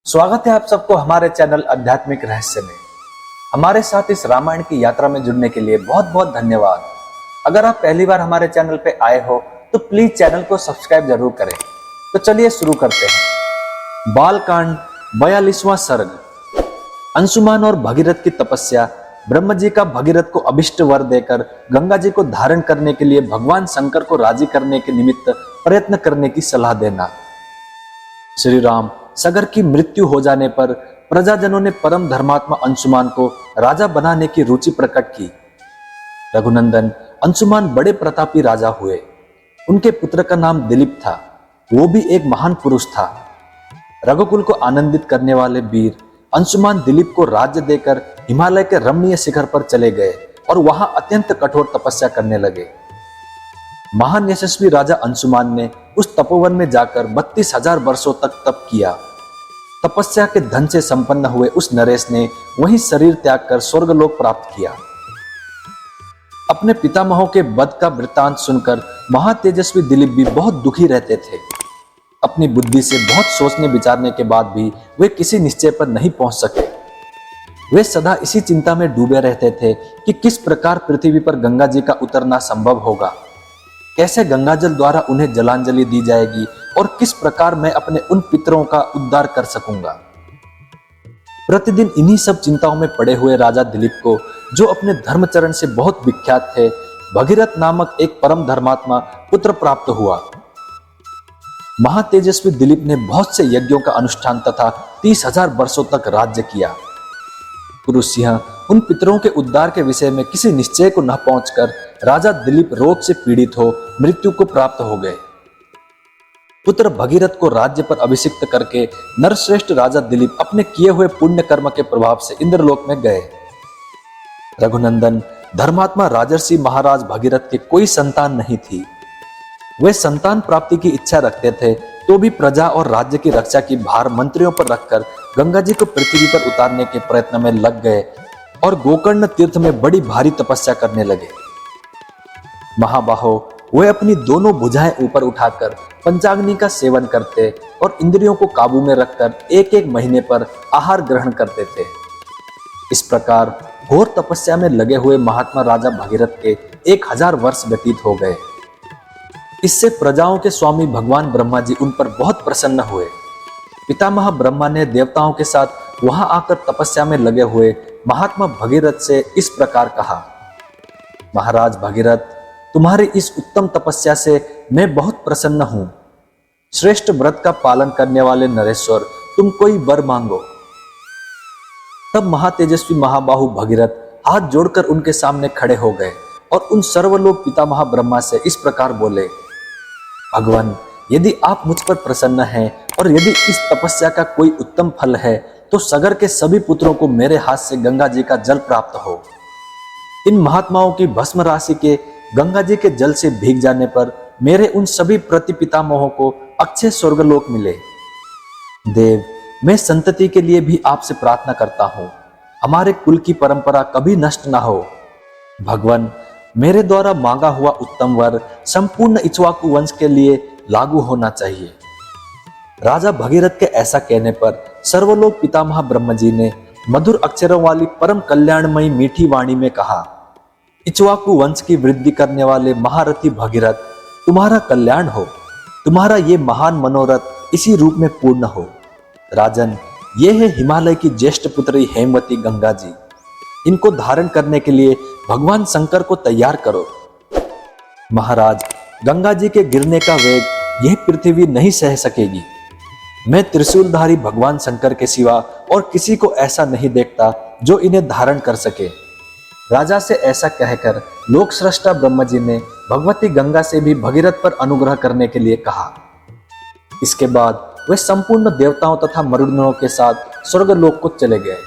स्वागत है आप सबको हमारे चैनल आध्यात्मिक रहस्य में। हमारे साथ इस रामायण की यात्रा में जुड़ने के लिए बहुत बहुत धन्यवाद। अगर आप पहली बार हमारे चैनल पे आए हो तो प्लीज चैनल को सब्सक्राइब जरूर करें। तो चलिए शुरू करते हैं। बालकांड 42वां सर्ग। अंशुमान और भगीरथ की तपस्या। ब्रह्म जी का भगीरथ को अभिष्ट वर देकर गंगा जी को धारण करने के लिए भगवान शंकर को राजी करने के निमित्त प्रयत्न करने की सलाह देना। श्री राम सगर की मृत्यु हो जाने पर प्रजाजनों ने परम धर्मात्मा अंशुमान को राजा बनाने की रुचि प्रकट की। रघुनंदन अंशुमान बड़े प्रतापी राजा हुए। उनके पुत्र का नाम दिलीप था। वो भी एक महान पुरुष था। रघुकुल को आनंदित करने वाले वीर अंशुमान दिलीप को राज्य देकर हिमालय के रमणीय शिखर पर चले गए और वहां अत्यंत कठोर तपस्या करने लगे। महान यशस्वी राजा अंशुमान ने उस तपोवन में जाकर 32,000 वर्षों तक तप किया। तपस्या के धन से संपन्न हुए उस नरेश ने वही शरीर त्याग कर स्वर्गलोक प्राप्त किया। अपने पितामहों के वध का वृत्तांत सुनकर महातेजस्वी दिलीप भी बहुत दुखी रहते थे। अपनी बुद्धि से बहुत सोचने विचारने के बाद भी वे किसी निश्चय पर नहीं पहुंच सके। वे सदा इसी चिंता में डूबे रहते थे कि किस प्रकार पृथ्वी पर गंगा जी का उतरना संभव होगा, कैसे गंगाजल द्वारा उन्हें जलांजलि दी जाएगी और किस प्रकार मैं अपने उन पितरों का उद्धार कर सकूंगा। प्रतिदिन इन्हीं सब चिंताओं में पड़े हुए राजा दिलीप को, जो अपने धर्मचरण से बहुत विख्यात थे, भगीरथ नामक एक परम धर्मात्मा पुत्र प्राप्त हुआ। महातेजस्वी दिलीप ने बहुत से यज्ञों का अनुष्ठान तथा 30,000 वर्षों तक राज्य किया। पुरुष सिंह उन पितरों के उद्धार के विषय में किसी निश्चय को न पहुंचकर राजा दिलीप रोग से पीड़ित हो मृत्यु को प्राप्त हो गए। पुत्र भगीरथ को राज्य पर अभिषिक्त करके नरश्रेष्ठ राजा दिलीप अपने किए हुए पुण्य कर्म के प्रभाव से इंद्रलोक में गए। रघुनंदन धर्मात्मा राजर्षि महाराज भगीरथ के कोई संतान नहीं थी। वे संतान प्राप्ति की इच्छा रखते थे तो भी प्रजा और राज्य की रक्षा की भार मंत्रियों पर रखकर गंगा जी को पृथ्वी पर उतारने के प्रयत्न में लग गए और गोकर्ण तीर्थ में बड़ी भारी तपस्या करने लगे। महाबाहो वे अपनी दोनों भुजाएं ऊपर उठाकर पंचाग्नि का सेवन करते और इंद्रियों को काबू में रखकर एक एक महीने पर आहार ग्रहण करते थे। इस प्रकार घोर तपस्या में लगे हुए महात्मा राजा भगीरथ के 1000 वर्ष व्यतीत हो गए। इससे प्रजाओं के स्वामी भगवान ब्रह्मा जी उन पर बहुत प्रसन्न हुए। पितामह ब्रह्मा ने देवताओं के साथ वहां आकर तपस्या में लगे हुए महात्मा भगीरथ से इस प्रकार कहा, महाराज भगीरथ, तुम्हारी इस उत्तम तपस्या से मैं बहुत प्रसन्न हूं। श्रेष्ठ व्रत का पालन करने वाले नरेश्वर, तुम कोई वर मांगो। तब महातेजस्वी महाबाहु भगीरथ हाथ जोड़कर उनके सामने खड़े हो गए और उन सर्वलोक पितामह ब्रह्मा से इस प्रकार बोले, भगवान, यदि आप मुझ पर प्रसन्न हैं और यदि इस तपस्या का कोई उत्तम फल है तो सगर के सभी पुत्रों को मेरे हाथ से गंगा जी का जल प्राप्त हो। इन महात्माओं की भस्म राशि के गंगा जी के जल से भीग जाने पर मेरे उन सभी प्रतिपितामहों को अक्षय स्वर्गलोक मिले। देव, मैं संतति के लिए भी आपसे प्रार्थना करता हूँ, हमारे कुल की परंपरा कभी नष्ट ना हो। भगवान, मेरे द्वारा मांगा हुआ उत्तम वर संपूर्ण इक्ष्वाकु वंश के लिए लागू होना चाहिए। राजा भगीरथ के ऐसा कहने पर सर्वलोक पितामह ब्रह्म जी ने मधुर अक्षरों वाली परम कल्याणमयी मीठी वाणी में कहा, इक्ष्वाकु वंश की वृद्धि करने वाले महारथी भगीरथ, तुम्हारा कल्याण हो। तुम्हारा ये महान मनोरथ इसी रूप में पूर्ण हो। राजन, ये है हिमालय की ज्येष्ठ पुत्री हेमवती गंगा जी। इनको धारण करने के लिए भगवान शंकर को तैयार करो। महाराज, गंगा जी के गिरने का वेग यह पृथ्वी नहीं सह सकेगी। मैं त्रिशूलधारी भगवान शंकर के सिवा और किसी को ऐसा नहीं देखता जो इन्हें धारण कर सके। राजा से ऐसा कहकर लोक सृष्टा ब्रह्म जी ने भगवती गंगा से भी भगीरथ पर अनुग्रह करने के लिए कहा। इसके बाद वे संपूर्ण देवताओं तथा मरुदगणों के साथ स्वर्गलोक को चले गए।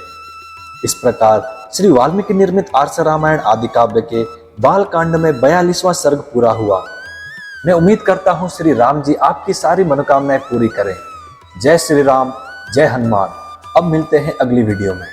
इस प्रकार श्री वाल्मीकि निर्मित आर्ष रामायण आदि काव्य के बालकांड में 42वां सर्ग पूरा हुआ। मैं उम्मीद करता हूं श्री राम जी आपकी सारी मनोकामनाएं पूरी करें। जय श्री राम, जय हनुमान। अब मिलते हैं अगली वीडियो में।